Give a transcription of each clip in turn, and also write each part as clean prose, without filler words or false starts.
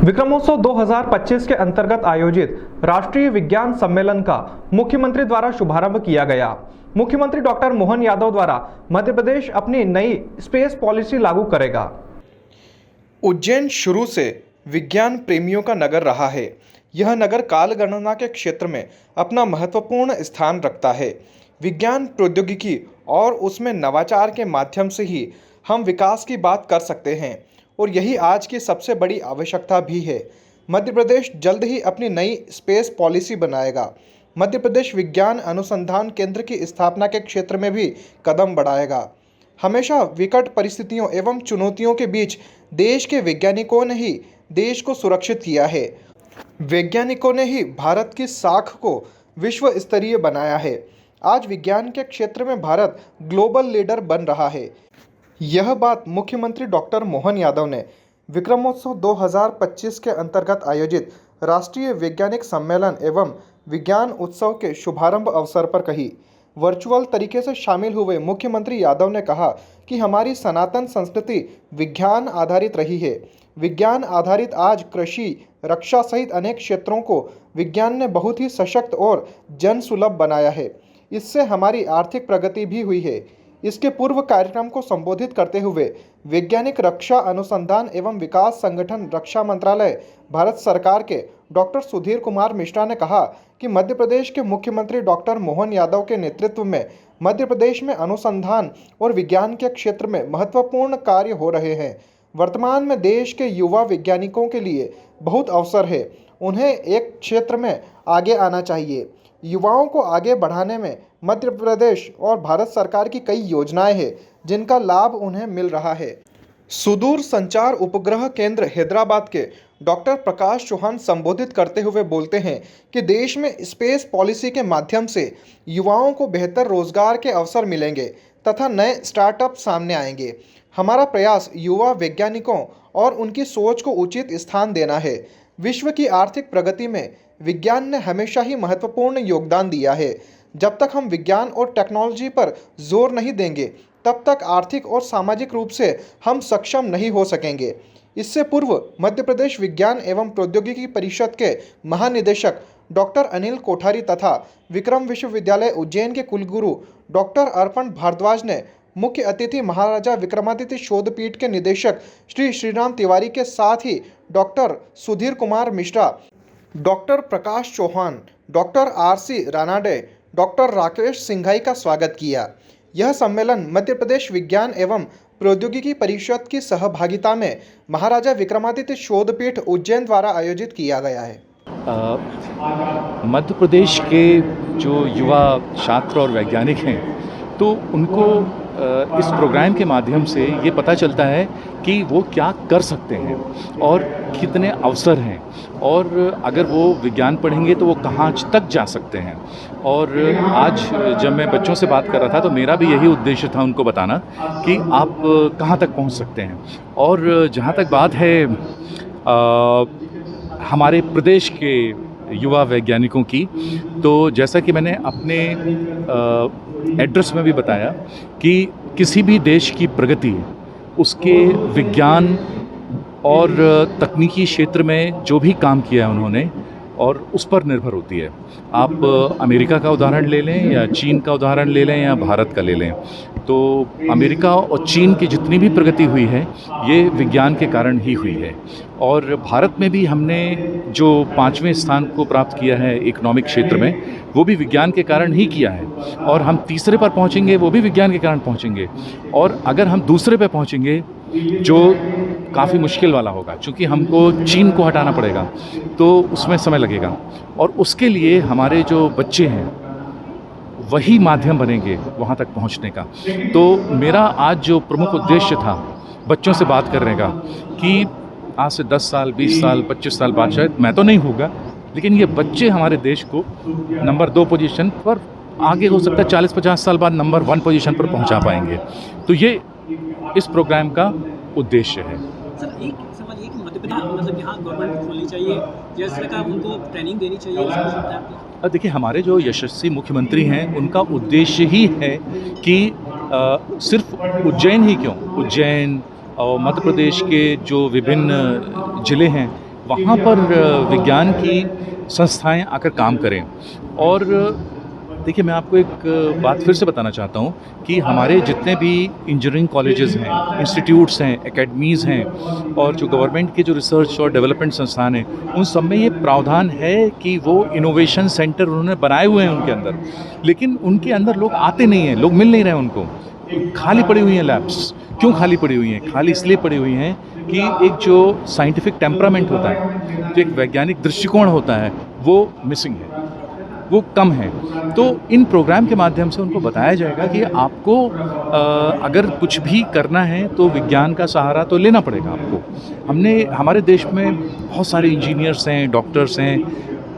विक्रमोत्सव 2025 के अंतर्गत आयोजित राष्ट्रीय विज्ञान सम्मेलन का मुख्यमंत्री द्वारा शुभारंभ किया गया। मुख्यमंत्री डॉक्टर मोहन यादव द्वारा मध्य प्रदेश अपनी नई स्पेस पॉलिसी लागू करेगा। उज्जैन शुरू से विज्ञान प्रेमियों का नगर रहा है। यह नगर काल गणना के क्षेत्र में अपना महत्वपूर्ण स्थान रखता है। विज्ञान प्रौद्योगिकी और उसमें नवाचार के माध्यम से ही हम विकास की बात कर सकते हैं और यही आज की सबसे बड़ी आवश्यकता भी है। मध्य प्रदेश जल्द ही अपनी नई स्पेस पॉलिसी बनाएगा। मध्य प्रदेश विज्ञान अनुसंधान केंद्र की स्थापना के क्षेत्र में भी कदम बढ़ाएगा। हमेशा विकट परिस्थितियों एवं चुनौतियों के बीच देश के वैज्ञानिकों ने ही देश को सुरक्षित किया है। वैज्ञानिकों ने ही भारत की साख को विश्व स्तरीय बनाया है। आज विज्ञान के क्षेत्र में भारत ग्लोबल लीडर बन रहा है। यह बात मुख्यमंत्री डॉक्टर मोहन यादव ने विक्रमोत्सव 2025 के अंतर्गत आयोजित राष्ट्रीय वैज्ञानिक सम्मेलन एवं विज्ञान उत्सव के शुभारंभ अवसर पर कही। वर्चुअल तरीके से शामिल हुए मुख्यमंत्री यादव ने कहा कि हमारी सनातन संस्कृति विज्ञान आधारित रही है। विज्ञान आधारित आज कृषि, रक्षा सहित अनेक क्षेत्रों को विज्ञान ने बहुत ही सशक्त और जन सुलभ बनाया है। इससे हमारी आर्थिक प्रगति भी हुई है। इसके पूर्व कार्यक्रम को संबोधित करते हुए वैज्ञानिक रक्षा अनुसंधान एवं विकास संगठन रक्षा मंत्रालय भारत सरकार के डॉक्टर सुधीर कुमार मिश्रा ने कहा कि मध्य प्रदेश के मुख्यमंत्री डॉक्टर मोहन यादव के नेतृत्व में मध्य प्रदेश में अनुसंधान और विज्ञान के क्षेत्र में महत्वपूर्ण कार्य हो रहे हैं। वर्तमान में देश के युवा वैज्ञानिकों के लिए बहुत अवसर है। उन्हें एक क्षेत्र में आगे आना चाहिए। युवाओं को आगे बढ़ाने में मध्य प्रदेश और भारत सरकार की कई योजनाएं हैं जिनका लाभ उन्हें मिल रहा है। सुदूर संचार उपग्रह केंद्र हैदराबाद के डॉक्टर प्रकाश चौहान संबोधित करते हुए बोलते हैं कि देश में स्पेस पॉलिसी के माध्यम से युवाओं को बेहतर रोजगार के अवसर मिलेंगे तथा नए स्टार्टअप सामने आएंगे। हमारा प्रयास युवा वैज्ञानिकों और उनकी सोच को उचित स्थान देना है। विश्व की आर्थिक प्रगति में विज्ञान ने हमेशा ही महत्वपूर्ण योगदान दिया है। जब तक हम विज्ञान और टेक्नोलॉजी पर जोर नहीं देंगे तब तक आर्थिक और सामाजिक रूप से हम सक्षम नहीं हो सकेंगे। इससे पूर्व मध्य प्रदेश विज्ञान एवं प्रौद्योगिकी परिषद के महानिदेशक डॉक्टर अनिल कोठारी तथा विक्रम विश्वविद्यालय उज्जैन के कुलगुरु डॉक्टर अर्पण भारद्वाज ने मुख्य अतिथि महाराजा विक्रमादित्य शोधपीठ के निदेशक श्री श्रीराम तिवारी के साथ ही doctor Sudhir Kumar Mishra, doctor Prakash Chauhan, doctor R C. Ranade, doctor Rakesh Singhai का स्वागत किया। यह सम्मेलन मध्य प्रदेश विज्ञान एवं प्रौद्योगिकी परिषद की सहभागिता में महाराजा विक्रमादित्य शोधपीठ उज्जैन द्वारा आयोजित किया गया है। मध्य प्रदेश के जो युवा छात्र और वैज्ञानिक हैं तो उनको इस प्रोग्राम के माध्यम से ये पता चलता है कि वो क्या कर सकते हैं और कितने अवसर हैं और अगर वो विज्ञान पढ़ेंगे तो वो कहाँ तक जा सकते हैं। और आज जब मैं बच्चों से बात कर रहा था तो मेरा भी यही उद्देश्य था उनको बताना कि आप कहाँ तक पहुँच सकते हैं। और जहाँ तक बात है हमारे प्रदेश के युवा वैज्ञानिकों की, तो जैसा कि मैंने अपने एड्रेस में भी बताया कि किसी भी देश की प्रगति उसके विज्ञान और तकनीकी क्षेत्र में जो भी काम किया है उन्होंने और उस पर निर्भर होती है। आप अमेरिका का उदाहरण ले लें या चीन का उदाहरण ले लें या भारत का ले लें, तो अमेरिका और चीन की जितनी भी प्रगति हुई है ये विज्ञान के कारण ही हुई है। और भारत में भी हमने जो 5वें स्थान को प्राप्त किया है इकोनॉमिक क्षेत्र में, वो भी विज्ञान के कारण ही किया है। और हम तीसरे पर पहुंचेंगे वो भी विज्ञान के कारण पहुंचेंगे। और अगर हम दूसरे पे पहुंचेंगे जो काफ़ी मुश्किल वाला होगा, क्योंकि हमको चीन को हटाना पड़ेगा तो उसमें समय लगेगा और उसके लिए हमारे जो बच्चे हैं वही माध्यम बनेंगे वहाँ तक पहुँचने का। तो मेरा आज जो प्रमुख उद्देश्य था बच्चों से बात करने का कि आज से 10 साल, 20 साल, 25 साल बाद शायद मैं तो नहीं होगा, लेकिन ये बच्चे हमारे देश को नंबर 2 पोजीशन पर, आगे हो सकता है 40-50 साल बाद नंबर 1 पोजीशन पर पहुँचा पाएंगे। तो ये इस प्रोग्राम का उद्देश्य है। सर, एक सवाल ये कि मध्य प्रदेश मतलब यहाँ गवर्नमेंट खोलनी चाहिए, जैसे सरकार उनको ट्रेनिंग देनी चाहिए। देखिए, हमारे जो यशस्वी मुख्यमंत्री हैं उनका उद्देश्य ही है कि सिर्फ उज्जैन ही क्यों, उज्जैन और मध्य प्रदेश के जो विभिन्न ज़िले हैं वहाँ पर विज्ञान की संस्थाएं आकर काम करें। और देखिए, मैं आपको एक बात फिर से बताना चाहता हूँ कि हमारे जितने भी इंजीनियरिंग कॉलेजेस हैं, इंस्टीट्यूट्स हैं, एकेडमीज़ हैं और जो गवर्नमेंट के जो रिसर्च और डेवलपमेंट संस्थान हैं, उन सब में ये प्रावधान है कि वो इनोवेशन सेंटर उन्होंने बनाए हुए हैं उनके अंदर, लेकिन उनके अंदर लोग आते नहीं हैं, लोग मिल नहीं रहे हैं उनको। खाली पड़ी हुई हैं लैब्स। क्यों खाली पड़ी हुई हैं? खाली इसलिए पड़ी हुई हैं कि एक जो साइंटिफिक टेम्परामेंट होता है, जो एक वैज्ञानिक दृष्टिकोण होता है, वो मिसिंग है, वो कम है। तो इन प्रोग्राम के माध्यम से उनको बताया जाएगा कि आपको अगर कुछ भी करना है तो विज्ञान का सहारा तो लेना पड़ेगा आपको। हमारे देश में बहुत सारे इंजीनियर्स हैं, डॉक्टर्स हैं,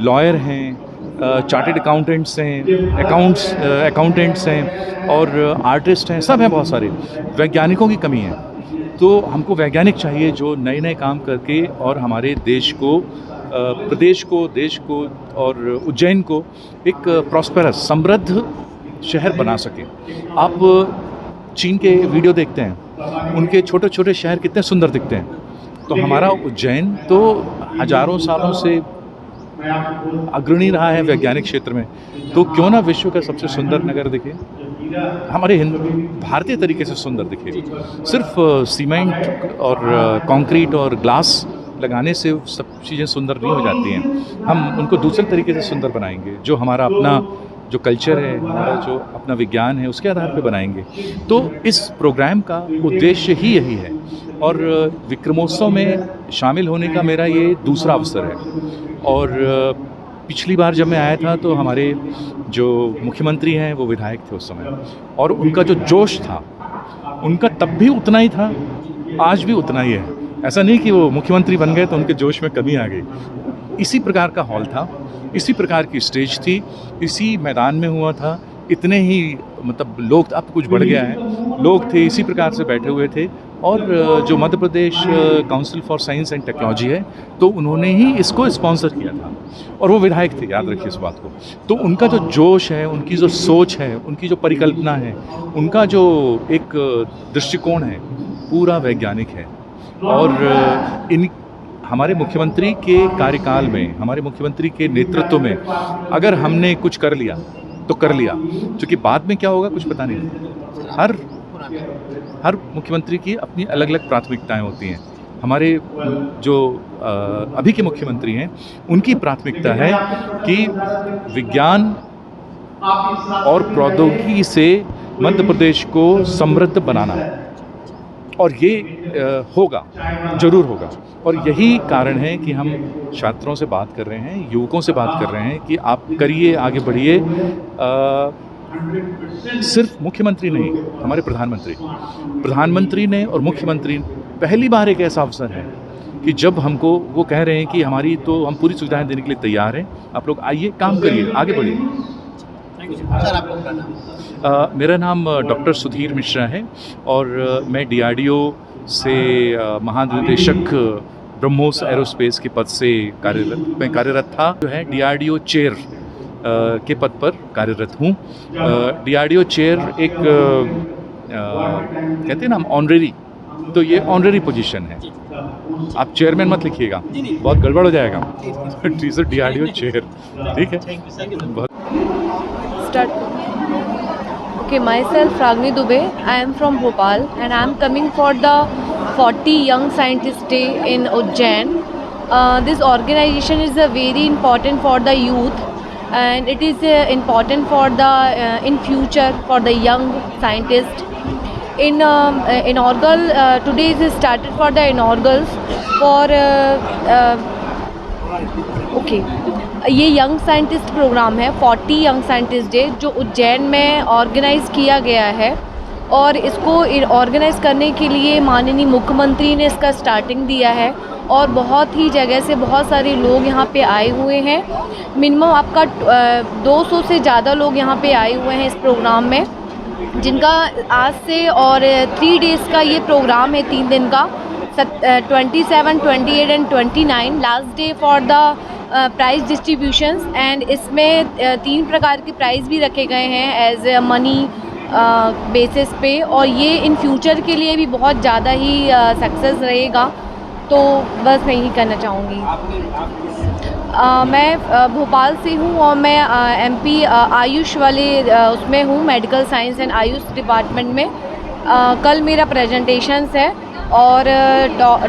लॉयर हैं, चार्टेड अकाउंटेंट्स हैं, अकाउंटेंट्स हैं और आर्टिस्ट हैं, सब हैं बहुत सारे। वैज्ञानिकों की कमी है, तो हमको वैज्ञानिक चाहिए जो नए नए काम करके और हमारे देश को, प्रदेश को, देश को और उज्जैन को एक प्रॉस्पेरस, समृद्ध शहर बना सके। आप चीन के वीडियो देखते हैं, उनके छोटे छोटे शहर कितने सुंदर दिखते हैं, तो हमारा उज्जैन तो हजारों सालों से अग्रणी रहा है वैज्ञानिक क्षेत्र में, तो क्यों ना विश्व का सबसे सुंदर नगर दिखे, हमारे भारतीय तरीके से सुंदर दिखे। सिर्फ सीमेंट और कंक्रीट और ग्लास लगाने से सब चीज़ें सुंदर नहीं हो जाती हैं। हम उनको दूसरे तरीके से सुंदर बनाएंगे, जो हमारा अपना जो कल्चर है, हमारा जो अपना विज्ञान है, उसके आधार पर बनाएंगे। तो इस प्रोग्राम का उद्देश्य ही यही है और विक्रमोत्सव में शामिल होने का मेरा ये दूसरा अवसर है। और पिछली बार जब मैं आया था तो हमारे जो मुख्यमंत्री हैं वो विधायक थे उस समय, और उनका जो जोश था, उनका तब भी उतना ही था, आज भी उतना ही है। ऐसा नहीं कि वो मुख्यमंत्री बन गए तो उनके जोश में कमी आ गई। इसी प्रकार का हॉल था, इसी प्रकार की स्टेज थी, इसी मैदान में हुआ था, इतने ही मतलब लोग, अब कुछ बढ़ गया है, लोग थे इसी प्रकार से बैठे हुए थे। और जो Madhya Pradesh council for science and technology है, तो उन्होंने ही इसको स्पॉन्सर किया था और वो विधायक थे, याद रखिए इस बात को। तो उनका जो जोश है, उनकी जो सोच है, उनकी जो परिकल्पना है, उनका जो एक दृष्टिकोण है, पूरा वैज्ञानिक है। और हमारे मुख्यमंत्री के कार्यकाल में, हमारे मुख्यमंत्री के नेतृत्व में अगर हमने कुछ कर लिया तो कर लिया, क्योंकि बाद में क्या होगा कुछ पता नहीं। हर मुख्यमंत्री की अपनी अलग अलग प्राथमिकताएं होती हैं। हमारे जो अभी के मुख्यमंत्री हैं, उनकी प्राथमिकता है कि विज्ञान और प्रौद्योगिकी से मध्य प्रदेश को समृद्ध बनाना, और ये होगा, ज़रूर होगा। और यही कारण है कि हम छात्रों से बात कर रहे हैं, युवकों से बात कर रहे हैं कि आप करिए, आगे बढ़िए। सिर्फ मुख्यमंत्री नहीं, हमारे प्रधानमंत्री ने और मुख्यमंत्री, पहली बार एक ऐसा अवसर है कि जब हमको वो कह रहे हैं कि हमारी तो हम पूरी सुविधाएं देने के लिए तैयार हैं, आप लोग आइए, काम करिए, आगे बढ़िए। सर, आपका नाम? मेरा नाम डॉक्टर सुधीर मिश्रा है और मैं DRDO से महानिदेशक ब्रह्मोस एरोस्पेस के पद से कार्यरत था। जो है DRDO चेयर के पद पर कार्यरत हूँ। DRDO चेयर एक कहते हैं ना ऑनरेरी, तो ये ऑनरेरी पोजीशन है। आप चेयरमैन मत लिखिएगा, बहुत गड़बड़ हो जाएगा। DRDO चेयर, ठीक है। बहुत Start. Okay, myself Ragini Dubey. I am from Bhopal and I am coming for the 40 Young Scientist Day in Ujjain. This organization is very important for the youth, and it is important for the in future for the young scientists. In inaugural today is started for the inaugurals for okay. ये young scientist programme है 40 young scientist day, जो उज्जैन में organise किया गया है। और इसको organise करने के लिए माननीय मुख्यमंत्री ने इसका स्टार्टिंग दिया है और बहुत ही जगह से बहुत सारे लोग यहाँ पे आए हुए हैं। मिनिमम आपका 200 से ज़्यादा लोग यहाँ पे आए हुए हैं इस प्रोग्राम में, जिनका आज से और 3 डेज़ का ये प्रोग्राम है, 3 दिन का, 27, 28 and 29 last day for the prize distributions. And इसमें 3 प्रकार के प्राइज़ भी रखे गए हैं एज ए मनी बेसिस पे, और ये इन फ्यूचर के लिए भी बहुत ज़्यादा ही सक्सेस रहेगा। तो बस मैं यही करना चाहूँगी। मैं भोपाल से हूँ और मैं एमपी आयुष वाले उसमें हूँ, medical science and Ayush department में। कल मेरा प्रेजेंटेशंस है और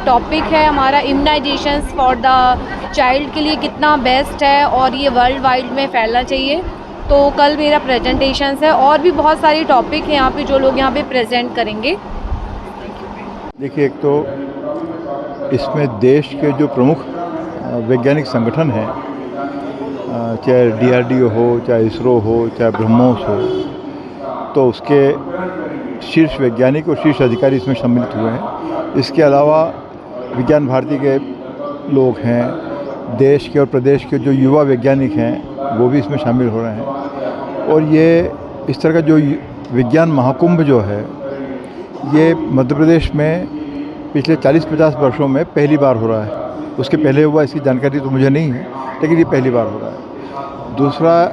टॉपिक है हमारा इम्यूनाइजेशंस फॉर द चाइल्ड के लिए कितना बेस्ट है और ये वर्ल्ड वाइड में फैलना चाहिए। तो कल मेरा प्रेजेंटेशंस है और भी बहुत सारे टॉपिक हैं यहाँ पे जो लोग यहाँ पे प्रेजेंट करेंगे। देखिए, एक तो इसमें देश के जो प्रमुख वैज्ञानिक संगठन हैं, चाहे DRDO हो, चाहे इसरो हो, चाहे ब्रह्मोस हो, तो उसके शीर्ष वैज्ञानिक और शीर्ष अधिकारी इसमें सम्मिलित हुए हैं। इसके अलावा विज्ञान भारती के लोग हैं, देश के और प्रदेश के जो युवा वैज्ञानिक हैं वो भी इसमें शामिल हो रहे हैं। और ये इस तरह का जो विज्ञान महाकुंभ जो है, ये मध्य प्रदेश में पिछले 40-50 वर्षों में पहली बार हो रहा है। उसके पहले हुआ इसकी जानकारी तो मुझे नहीं है, लेकिन ये पहली बार हो रहा है। दूसरा,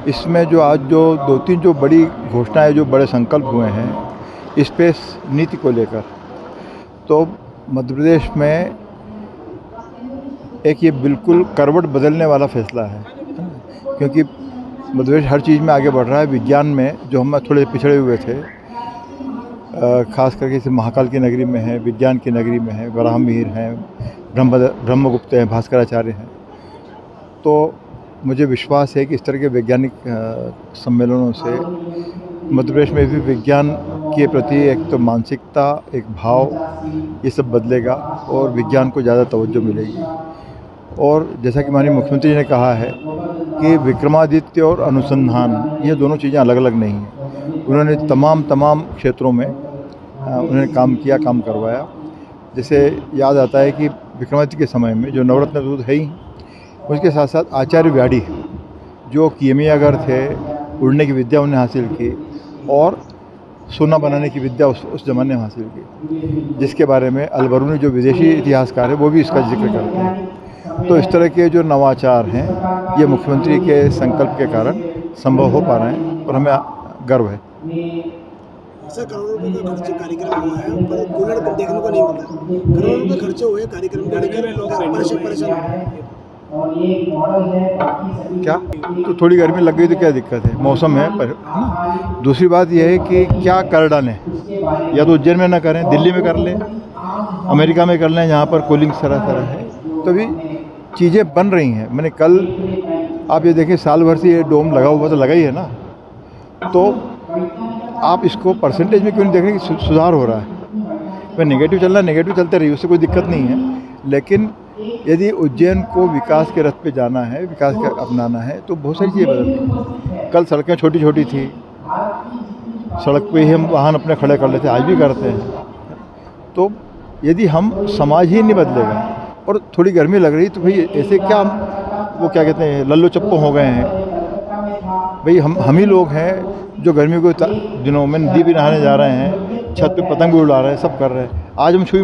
इसमें जो आज जो 2-3 जो बड़ी घोषणाएं, जो बड़े संकल्प हुए हैं स्पेस नीति को लेकर, तो मध्य प्रदेश में एक ये बिल्कुल करवट बदलने वाला फैसला है, क्योंकि मध्य प्रदेश हर चीज़ में आगे बढ़ रहा है। विज्ञान में जो हम थोड़े पिछड़े हुए थे, खास करके जैसे महाकाल की नगरी में है, विज्ञान की नगरी में है, वराहमिहिर हैं, ब्रह्मगुप्त हैं, भास्कराचार्य हैं। तो मुझे विश्वास है कि इस तरह के वैज्ञानिक सम्मेलनों से मध्य प्रदेश में भी विज्ञान के प्रति एक तो मानसिकता, एक भाव, ये सब बदलेगा और विज्ञान को ज़्यादा तवज्जो मिलेगी। और जैसा कि माननीय मुख्यमंत्री जी ने कहा है कि विक्रमादित्य और अनुसंधान, ये दोनों चीज़ें अलग अलग नहीं हैं। उन्होंने तमाम क्षेत्रों में उन्होंने काम किया, काम करवाया। जैसे याद आता है कि विक्रमादित्य के समय में जो नवरत्न दूत है ही, उसके साथ साथ आचार्य व्याडी जो किमियागर थे, उड़ने की विद्या उन्हें हासिल की और सोना बनाने की विद्या उस ज़माने में हासिल की, जिसके बारे में अलबरूनी जो विदेशी इतिहासकार है वो भी इसका जिक्र करते हैं। तो इस तरह के जो नवाचार हैं, ये मुख्यमंत्री के संकल्प के कारण संभव हो पा रहे हैं और हमें गर्व है। ऐसा करोड़ों रुपए का खर्च कार्यक्रम हुआ है, पर कूलर देखने को नहीं मिला। करोड़ों रुपए खर्चे हुए कार्यक्रम को लेकर, लोग परेशान। क्या तो थोड़ी गर्मी लग गई तो क्या दिक्कत है, मौसम है पर। दूसरी बात यह है कि क्या कर डालें, या तो उज्जैन में ना करें, दिल्ली में कर लें, अमेरिका में कर लें, जहाँ पर कूलिंग तरह है। तो भी चीज़ें बन रही हैं। मैंने कल आप ये देखें, साल भर से ये डोम लगा हुआ तो लगा ही है ना, तो आप इसको परसेंटेज में क्यों नहीं देख रहे कि सुधार हो रहा है। मैं नेगेटिव चल रहा है, नेगेटिव चलते रही, उससे कोई दिक्कत नहीं है। लेकिन यदि उज्जैन को विकास के रथ पे जाना है, विकास के अपनाना है, तो बहुत सारी चीज़ें बदलती। कल सड़कें छोटी छोटी थी, सड़क पे ही हम वाहन अपने खड़े कर लेते, आज भी करते हैं। तो यदि हम समाज ही नहीं बदलेगा, और थोड़ी गर्मी लग रही तो भाई ऐसे क्या हम वो क्या कहते हैं, लल्लो चप्पो हो गए हैं भाई। हम ही लोग हैं जो गर्मी को दिनों में नदी भी नहाने जा रहे हैं, छत पे पतंग भी उड़ा रहे हैं, सब कर रहे हैं। आज हम छुई